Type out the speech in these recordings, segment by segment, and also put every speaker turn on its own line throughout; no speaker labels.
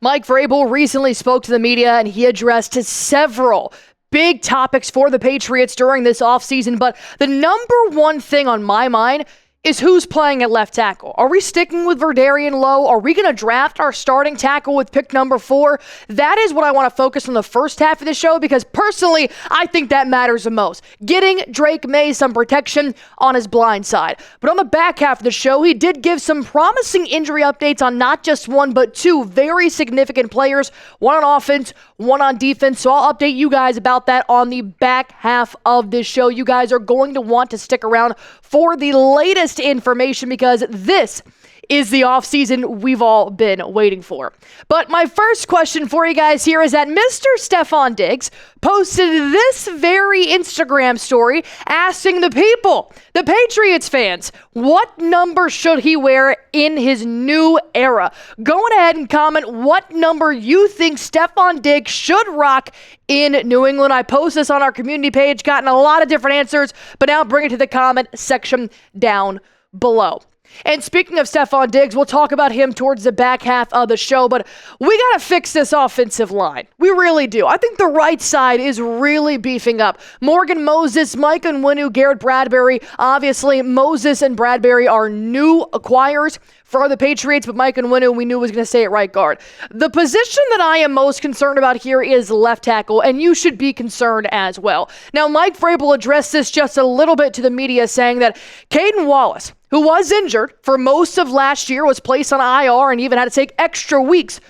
Mike Vrabel recently spoke to the media and he addressed several big topics for the Patriots during this offseason, but the number one thing on my mind is who's playing at left tackle. Are we sticking with Verdarian Lowe? Are we going to draft our starting tackle with pick number 4? That is what I want to focus on the first half of the show because personally, I think that matters the most. Getting Drake Maye some protection on his blind side. But on the back half of the show, he did give some promising injury updates on not just one, but two very significant players, one on offense, one on defense. So I'll update you guys about that on the back half of this show. You guys are going to want to stick around for the latest information because this is the offseason we've all been waiting for. But my first question for you guys here is that Mr. Stefon Diggs posted this very Instagram story asking the people, the Patriots fans, what number should he wear in his new era? Go ahead and comment what number you think Stefon Diggs should rock in New England. I post this on our community page, gotten a lot of different answers, but now bring it to the comment section down below. And speaking of Stefon Diggs, we'll talk about him towards the back half of the show, but we got to fix this offensive line. We really do. I think the right side is really beefing up. Morgan Moses, Mike Onwenu, Garrett Bradbury. Obviously, Moses and Bradbury are new acquires for the Patriots, but Mike Onwenu, we knew was going to stay at right guard. The position that I am most concerned about here is left tackle, and you should be concerned as well. Now, Mike Vrabel addressed this just a little bit to the media, saying that Caden Wallace, who was injured for most of last year, was placed on IR and even had to take extra weeks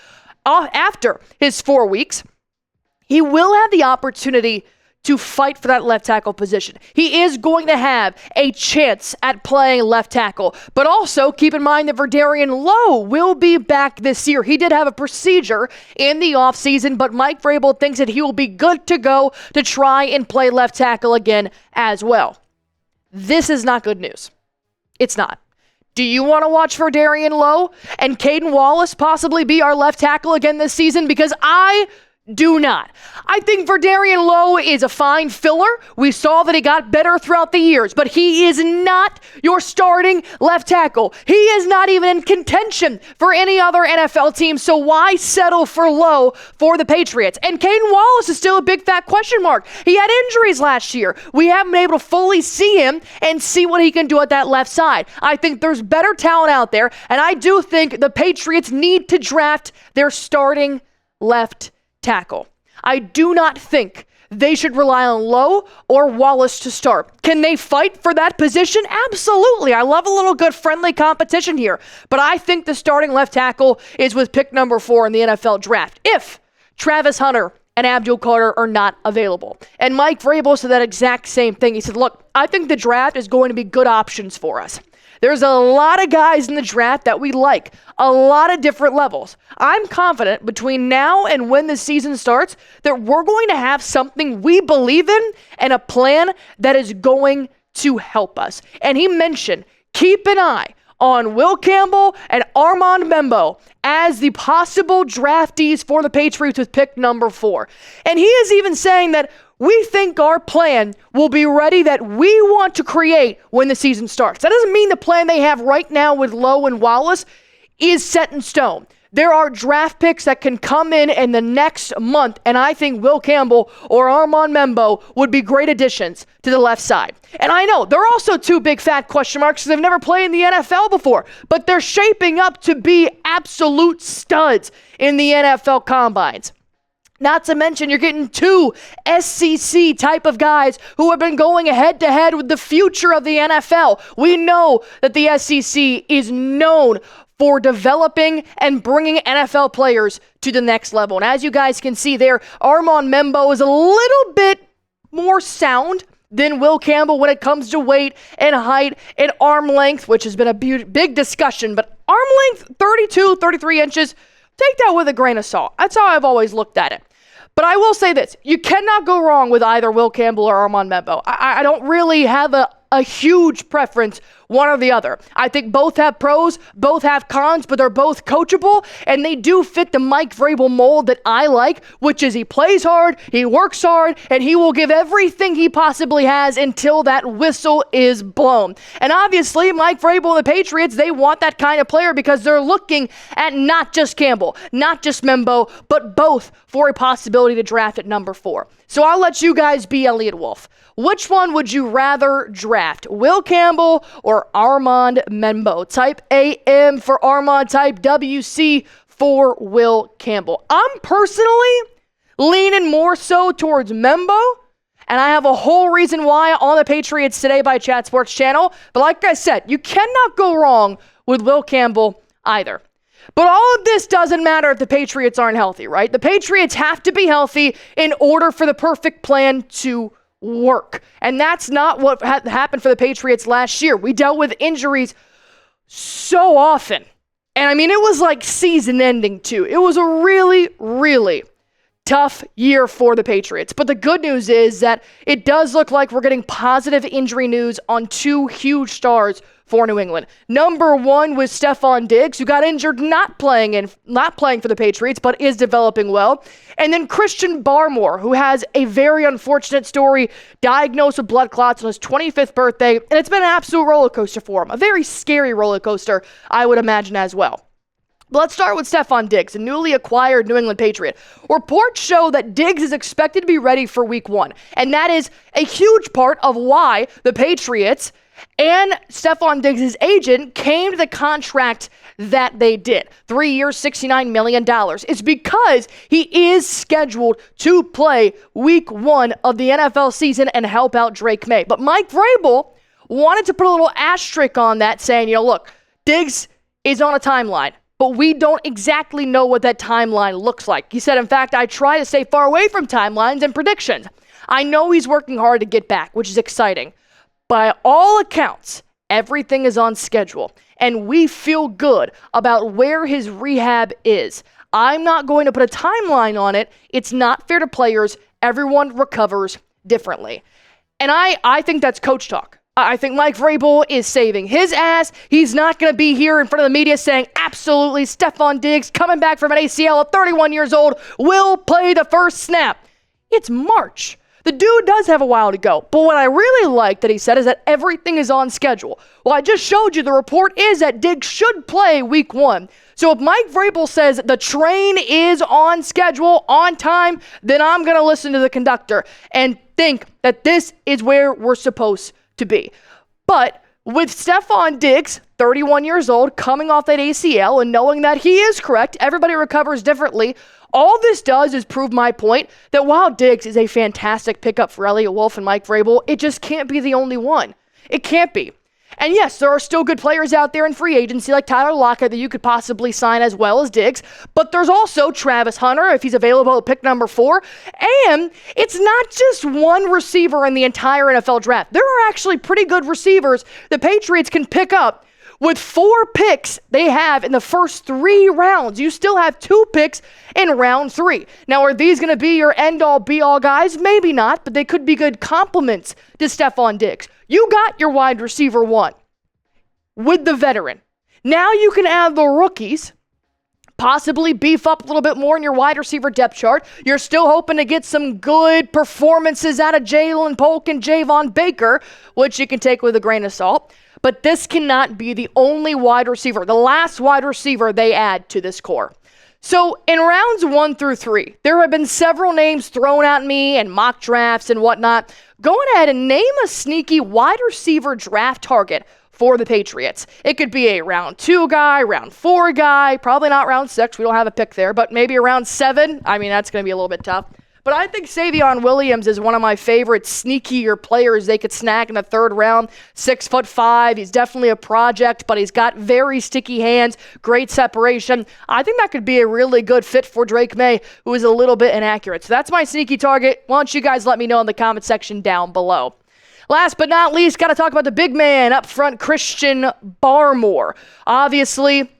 off after his 4 weeks. He will have the opportunity to fight for that left tackle position. He is going to have a chance at playing left tackle, but also keep in mind that Verdarian Lowe will be back this year. He did have a procedure in the offseason, but Mike Vrabel thinks that he will be good to go to try and play left tackle again as well. This is not good news. It's not. Do you want to watch Verdarian Lowe and Caden Wallace possibly be our left tackle again this season? Because I do not. I think Verdarian Lowe is a fine filler. We saw that he got better throughout the years, but he is not your starting left tackle. He is not even in contention for any other NFL team, so why settle for Lowe for the Patriots? And Caden Wallace is still a big fat question mark. He had injuries last year. We haven't been able to fully see him and see what he can do at that left side. I think there's better talent out there, and I do think the Patriots need to draft their starting left tackle. I do not think they should rely on Lowe or Wallace to start. Can they fight for that position? Absolutely. I love a little good friendly competition here, but I think the starting left tackle is with pick number 4 in the NFL draft if Travis Hunter and Abdul Carter are not available. And Mike Vrabel said that exact same thing. He said, look, I think the draft is going to be good options for us. There's a lot of guys in the draft that we like, a lot of different levels. I'm confident between now and when the season starts that we're going to have something we believe in and a plan that is going to help us. And he mentioned, keep an eye on Will Campbell and Armand Membo as the possible draftees for the Patriots with pick number 4. And he is even saying that we think our plan will be ready that we want to create when the season starts. That doesn't mean the plan they have right now with Lowe and Wallace is set in stone. There are draft picks that can come in the next month, and I think Will Campbell or Armand Membo would be great additions to the left side. And I know they're also two big fat question marks because they've never played in the NFL before, but they're shaping up to be absolute studs in the NFL combines. Not to mention, you're getting two SEC type of guys who have been going head-to-head with the future of the NFL. We know that the SEC is known for developing and bringing NFL players to the next level. And as you guys can see there, Armand Membo is a little bit more sound than Will Campbell when it comes to weight and height and arm length, which has been a big discussion. But arm length, 32, 33 inches, take that with a grain of salt. That's how I've always looked at it. But I will say this, you cannot go wrong with either Will Campbell or Armand Membo. I don't really have a huge preference one or the other. I think both have pros, both have cons, but they're both coachable, and they do fit the Mike Vrabel mold that I like, which is he plays hard, he works hard, and he will give everything he possibly has until that whistle is blown. And obviously, Mike Vrabel and the Patriots, they want that kind of player because they're looking at not just Campbell, not just Membo, but both for a possibility to draft at number 4. So I'll let you guys be Elliott Wolf. Which one would you rather draft? Will Campbell or Armand Membo? Type AM for Armand, type WC for Will Campbell. I'm personally leaning more so towards Membo, and I have a whole reason why on the Patriots Today by Chat Sports Channel. But like I said, you cannot go wrong with Will Campbell either. But all of this doesn't matter if the Patriots aren't healthy, right? The Patriots have to be healthy in order for the perfect plan to work. And that's not what happened for the Patriots last year. We dealt with injuries so often. And I mean, it was like season ending too. It was a really, really tough year for the Patriots. But the good news is that it does look like we're getting positive injury news on 2 huge stars for New England. Number 1 was Stefon Diggs, who got injured not playing for the Patriots, but is developing well. And then Christian Barmore, who has a very unfortunate story, diagnosed with blood clots on his 25th birthday, and it's been an absolute roller coaster for him. A very scary roller coaster, I would imagine as well. But let's start with Stefon Diggs, a newly acquired New England Patriot. Reports show that Diggs is expected to be ready for week 1, and that is a huge part of why the Patriots and Stefon Diggs' agent came to the contract that they did. 3 years, $69 million. It's because he is scheduled to play week 1 of the NFL season and help out Drake Maye. But Mike Vrabel wanted to put a little asterisk on that, saying, look, Diggs is on a timeline, but we don't exactly know what that timeline looks like. He said, in fact, I try to stay far away from timelines and predictions. I know he's working hard to get back, which is exciting. By all accounts, everything is on schedule, and we feel good about where his rehab is. I'm not going to put a timeline on it. It's not fair to players. Everyone recovers differently. And I think that's coach talk. I think Mike Vrabel is saving his ass. He's not going to be here in front of the media saying, absolutely, Stefon Diggs coming back from an ACL at 31 years old will play the first snap. It's March. The dude does have a while to go. But what I really like that he said is that everything is on schedule. Well, I just showed you the report is that Diggs should play week 1. So if Mike Vrabel says the train is on schedule, on time, then I'm going to listen to the conductor and think that this is where we're supposed to be. But with Stefon Diggs, 31 years old, coming off that ACL and knowing that he is correct, everybody recovers differently. All this does is prove my point that while Diggs is a fantastic pickup for Elliott Wolf and Mike Vrabel, it just can't be the only one. It can't be. And yes, there are still good players out there in free agency like Tyler Lockett that you could possibly sign as well as Diggs, but there's also Travis Hunter if he's available at pick number 4. And it's not just one receiver in the entire NFL draft. There are actually pretty good receivers the Patriots can pick up. With 4 picks they have in the first 3 rounds, you still have 2 picks in round 3. Now, are these going to be your end-all, be-all guys? Maybe not, but they could be good complements to Stefon Diggs. You got your wide receiver 1 with the veteran. Now you can add the rookies, possibly beef up a little bit more in your wide receiver depth chart. You're still hoping to get some good performances out of Jalen Polk and Javon Baker, which you can take with a grain of salt. But this cannot be the only wide receiver, the last wide receiver they add to this core. So in rounds 1 through 3, there have been several names thrown at me and mock drafts and whatnot. Go ahead and name a sneaky wide receiver draft target for the Patriots. It could be a round 2 guy, round 4 guy, probably not round 6. We don't have a pick there, but maybe around 7. I mean, that's going to be a little bit tough. But I think Savion Williams is one of my favorite sneakier players they could snag in the 3rd round. 6'5". He's definitely a project, but he's got very sticky hands, great separation. I think that could be a really good fit for Drake Maye, who is a little bit inaccurate. So that's my sneaky target. Why don't you guys let me know in the comment section down below. Last but not least, got to talk about the big man up front, Christian Barmore. Obviously,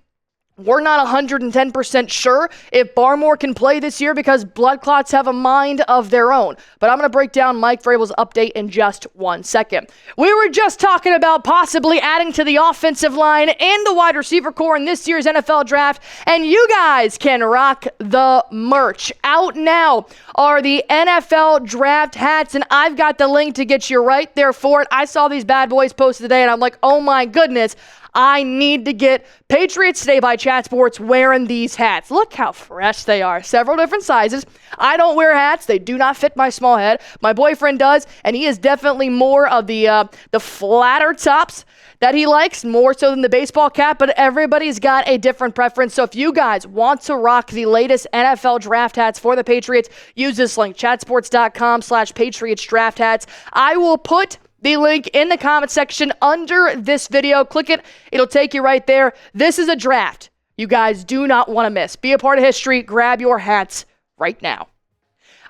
We're not 110% sure if Barmore can play this year because blood clots have a mind of their own. But I'm going to break down Mike Vrabel's update in just 1 second. We were just talking about possibly adding to the offensive line and the wide receiver core in this year's NFL draft, and you guys can rock the merch. Out now are the NFL draft hats, and I've got the link to get you right there for it. I saw these bad boys posted today, and I'm like, oh my goodness, I need to get Patriots Today by Chat Sports wearing these hats. Look how fresh they are. Several different sizes. I don't wear hats. They do not fit my small head. My boyfriend does, and he is definitely more of the flatter tops that he likes, more so than the baseball cap, but everybody's got a different preference. So if you guys want to rock the latest NFL draft hats for the Patriots, use this link, chatsports.com/Patriots draft hats. I will put the link in the comment section under this video. Click it. It'll take you right there. This is a draft you guys do not want to miss. Be a part of history. Grab your hats right now.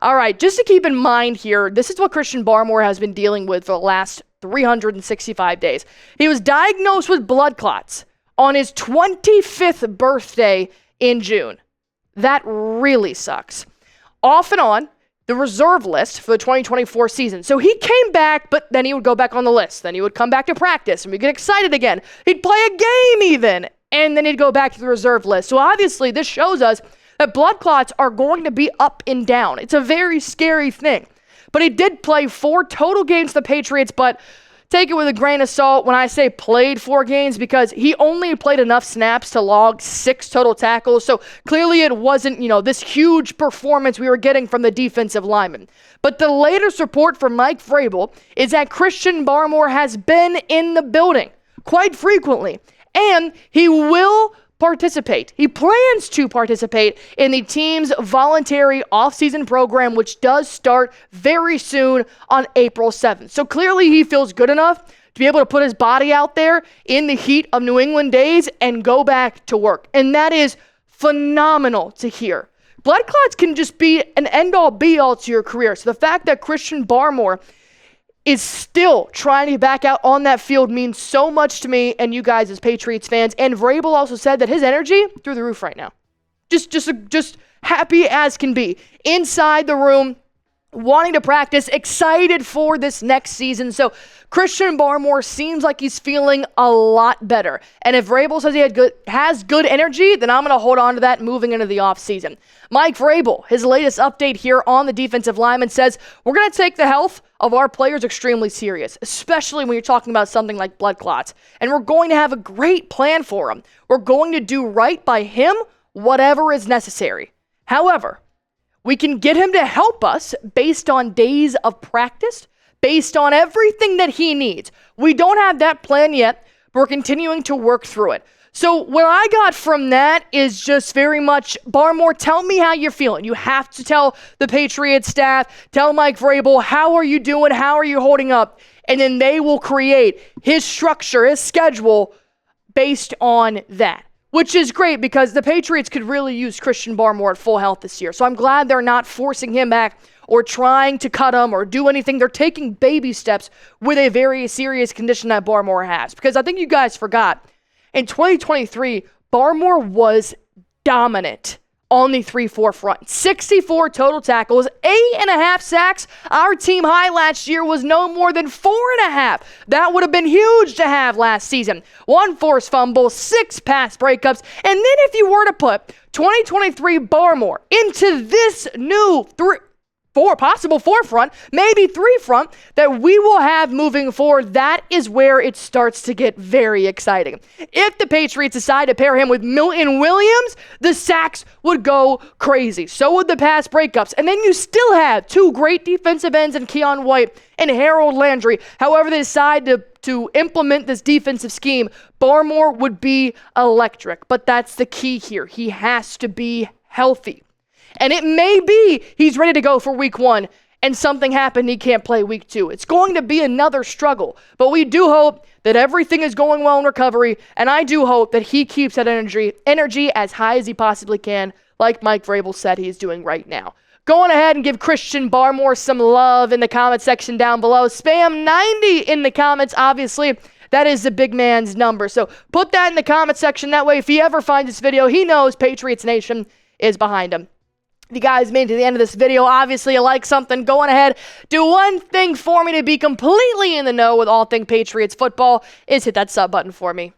All right, just to keep in mind here, this is what Christian Barmore has been dealing with for the last 365 days. He was diagnosed with blood clots on his 25th birthday in June. That really sucks. Off and on the reserve list for the 2024 season. So he came back, but then he would go back on the list. Then he would come back to practice, and we'd get excited again. He'd play a game even, and then he'd go back to the reserve list. So obviously this shows us that blood clots are going to be up and down. It's a very scary thing. But he did play 4 total games for the Patriots, but take it with a grain of salt when I say played 4 games, because he only played enough snaps to log 6 total tackles. So clearly it wasn't, this huge performance we were getting from the defensive lineman. But the latest report from Mike Vrabel is that Christian Barmore has been in the building quite frequently, and he will participate. He plans to participate in the team's voluntary offseason program, which does start very soon on April 7th. So clearly he feels good enough to be able to put his body out there in the heat of New England days and go back to work. And that is phenomenal to hear. Blood clots can just be an end-all be-all to your career. So the fact that Christian Barmore is still trying to get back out on that field means so much to me and you guys as Patriots fans. And Vrabel also said that his energy through the roof right now. Just happy as can be. Inside the room, wanting to practice, excited for this next season. So Christian Barmore seems like he's feeling a lot better. And if Vrabel says he has good energy, then I'm going to hold on to that moving into the offseason. Mike Vrabel, his latest update here on the defensive lineman, says, we're going to take the health of our players extremely serious, especially when you're talking about something like blood clots. And we're going to have a great plan for him. We're going to do right by him, whatever is necessary. However, we can get him to help us based on days of practice, based on everything that he needs. We don't have that plan yet, but we're continuing to work through it. So what I got from that is just very much, Barmore, tell me how you're feeling. You have to tell the Patriots staff, tell Mike Vrabel, how are you doing? How are you holding up? And then they will create his structure, his schedule based on that, which is great because the Patriots could really use Christian Barmore at full health this year. So I'm glad they're not forcing him back or trying to cut him or do anything. They're taking baby steps with a very serious condition that Barmore has. Because I think you guys forgot, in 2023, Barmore was dominant on the 3-4 front. 64 total tackles, 8.5 sacks. Our team high last year was no more than 4.5. That would have been huge to have last season. 1 forced fumble, 6 pass breakups. And then if you were to put 2023 Barmore into this new possible 4 front, maybe 3 front that we will have moving forward, that is where it starts to get very exciting. If the Patriots decide to pair him with Milton Williams, the sacks would go crazy. So would the pass breakups. And then you still have 2 great defensive ends in Keon White and Harold Landry. However they decide to implement this defensive scheme, Barmore would be electric. But that's the key here. He has to be healthy. And it may be he's ready to go for week 1 and something happened, he can't play week 2. It's going to be another struggle. But we do hope that everything is going well in recovery. And I do hope that he keeps that energy as high as he possibly can, like Mike Vrabel said he's doing right now. Go on ahead and give Christian Barmore some love in the comment section down below. Spam 90 in the comments, obviously. That is the big man's number. So put that in the comment section. That way, if he ever finds this video, he knows Patriots Nation is behind him. If you guys made it to the end of this video, obviously you like something, go on ahead, do one thing for me to be completely in the know with all things Patriots football, is hit that sub button for me.